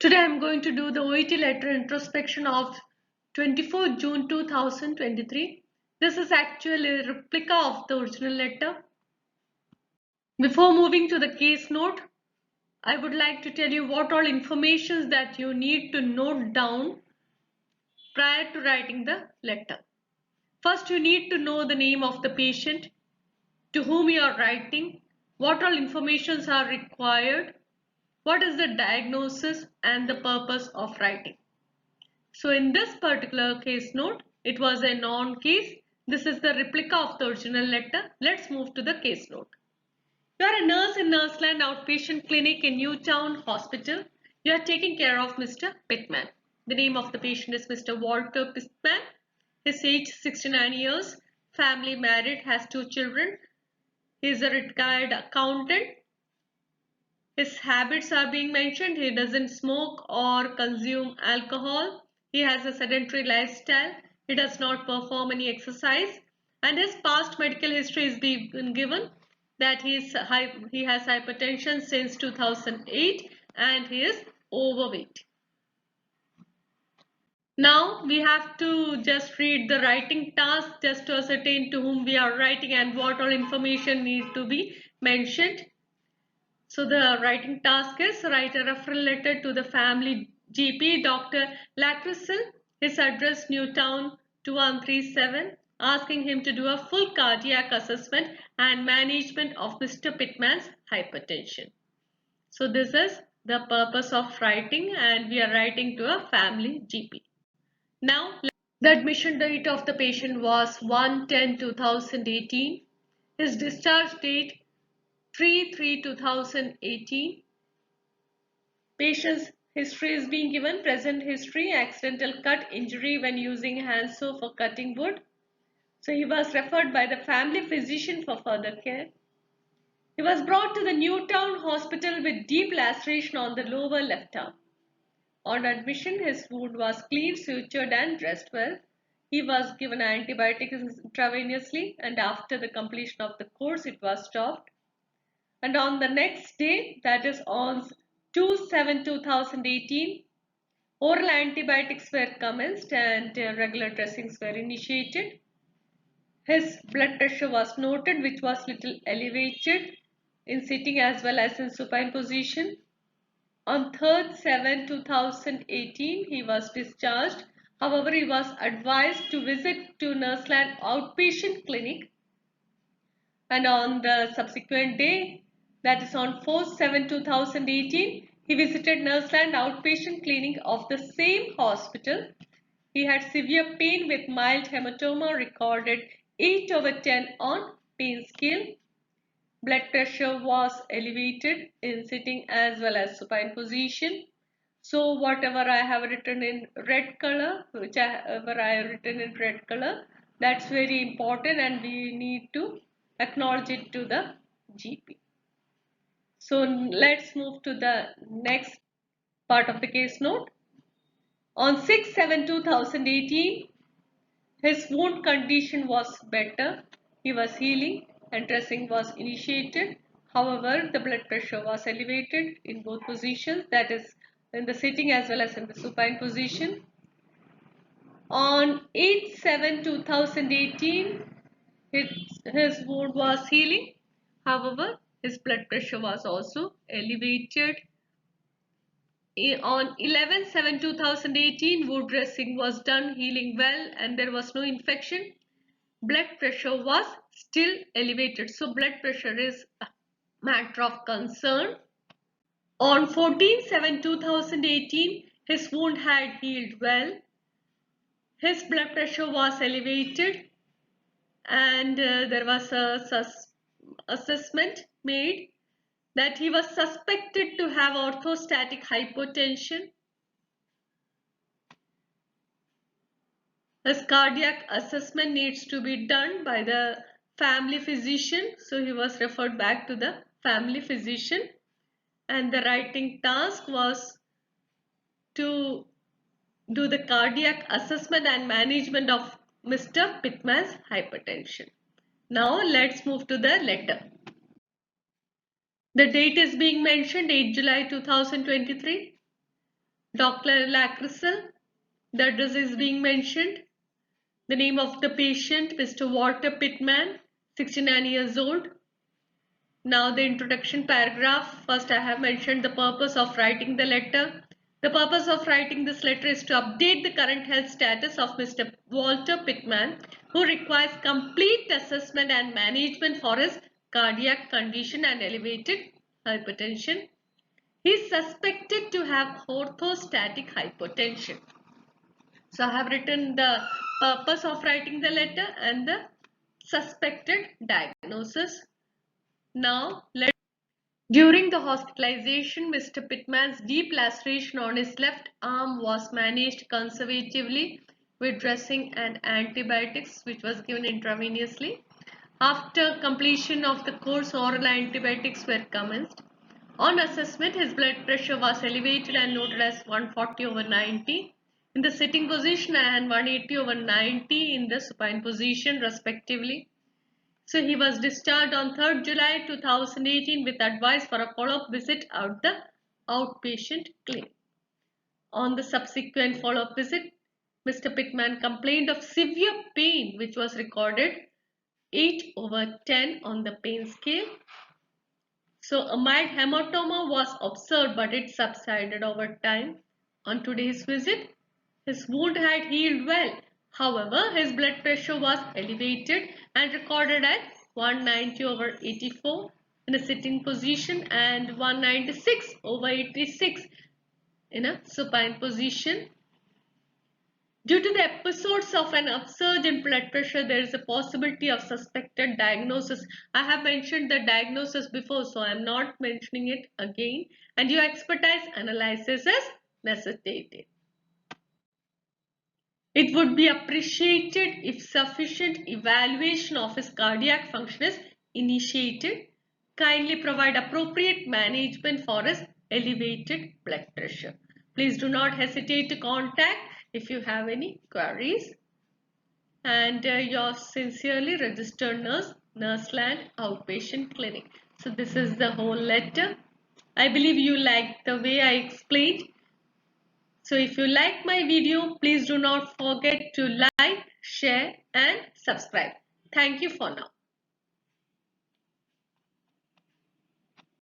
Today I am going to do the OET letter introspection of 24 June 2023. This is actually a replica of the original letter. Before moving to the case note, I would like to tell you what all information that you need to note down prior to writing the letter. First, you need to know the name of the patient, to whom you are writing, what all informations are required, what is the diagnosis and the purpose of writing. So in this particular case note, it was a non-case. This is the replica of the original letter. Let's move to the case note. You are a nurse in Nurseland Outpatient Clinic in Newtown Hospital. You are taking care of Mr. Pittman. The name of the patient is Mr. Walter Pittman. His age 69 years. Family married, has 2 children. He is a retired accountant. His habits are being mentioned. He doesn't smoke or consume alcohol. He has a sedentary lifestyle. He does not perform any exercise. And his past medical history is being given that he has hypertension since 2008 and he is overweight. Now we have to just read the writing task just to ascertain to whom we are writing and what all information needs to be mentioned. So the writing task is write a referral letter to the family GP, Dr. Lacrisel, his address Newtown 2137, asking him to do a full cardiac assessment and management of Mr. Pittman's hypertension. So this is the purpose of writing, and we are writing to a family GP. Now, the admission date of the patient was 1/10/2018. His discharge date 3/3/2018. Patient's history is being given. Present history: accidental cut, injury when using handsaw for cutting wood. So he was referred by the family physician for further care. He was brought to the Newtown Hospital with deep laceration on the lower left arm. On admission, his wound was clean, sutured and dressed well. He was given antibiotics intravenously, and after the completion of the course it was stopped. And on the next day, that is on 2/7/2018, oral antibiotics were commenced and regular dressings were initiated. His blood pressure was noted, which was little elevated in sitting as well as in supine position. On 3/7/2018, he was discharged. However, he was advised to visit to Nurseland Outpatient Clinic, and on the subsequent day, that is on 4/7/2018, he visited Nurseland Outpatient Clinic of the same hospital. He had severe pain with mild hematoma, recorded 8/10 on pain scale. Blood pressure was elevated in sitting as well as supine position. So whatever I have written in red color, whichever I have written in red color, that's very important and we need to acknowledge it to the GP. So let's move to the next part of the case note. On 6/7/2018, his wound condition was better. He was healing and dressing was initiated. However, the blood pressure was elevated in both positions, that is in the sitting as well as in the supine position. On 8/7/2018, his wound was healing. However, his blood pressure was also elevated. On 11/7/2018, wound dressing was done, healing well, and there was no infection. Blood pressure was still elevated. So blood pressure is a matter of concern. On 14/7/2018, his wound had healed well. His blood pressure was elevated and there was a assessment made that he was suspected to have orthostatic hypotension. His cardiac assessment needs to be done by the family physician. So he was referred back to the family physician, and the writing task was to do the cardiac assessment and management of Mr. Pittman's hypertension. Now let's move to the letter. The date is being mentioned 8 July 2023. Dr. Lacrisel, the address is being mentioned. The name of the patient, Mr. Walter Pittman, 69 years old. Now the introduction paragraph. First I have mentioned the purpose of writing the letter. The purpose of writing this letter is to update the current health status of Mr. Walter Pittman, who requires complete assessment and management for his cardiac condition and elevated hypertension. He is suspected to have orthostatic hypotension. So I have written the purpose of writing the letter and the suspected diagnosis. Now, during the hospitalization, Mr. Pittman's deep laceration on his left arm was managed conservatively with dressing and antibiotics, which was given intravenously. After completion of the course, oral antibiotics were commenced. On assessment, his blood pressure was elevated and noted as 140/90 in the sitting position and 180/90 in the supine position, respectively. So he was discharged on 3rd July 2018 with advice for a follow-up visit at the outpatient clinic. On the subsequent follow-up visit, Mr. Pittman complained of severe pain, which was recorded 8/10 on the pain scale. So a mild hematoma was observed, but it subsided over time. On today's visit, his wound had healed well. However, his blood pressure was elevated and recorded at 190/84 in a sitting position and 196/86 in a supine position. Due to the episodes of an upsurge in blood pressure, there is a possibility of suspected diagnosis. I have mentioned the diagnosis before, so I am not mentioning it again. And your expertise analysis is necessitated. It would be appreciated if sufficient evaluation of his cardiac function is initiated. Kindly provide appropriate management for his elevated blood pressure. Please do not hesitate to contact if you have any queries. And your sincerely registered nurse, Nurseland Outpatient Clinic. So this is the whole letter. I believe you liked the way I explained. So if you like my video, please do not forget to like, share and subscribe. Thank you for now.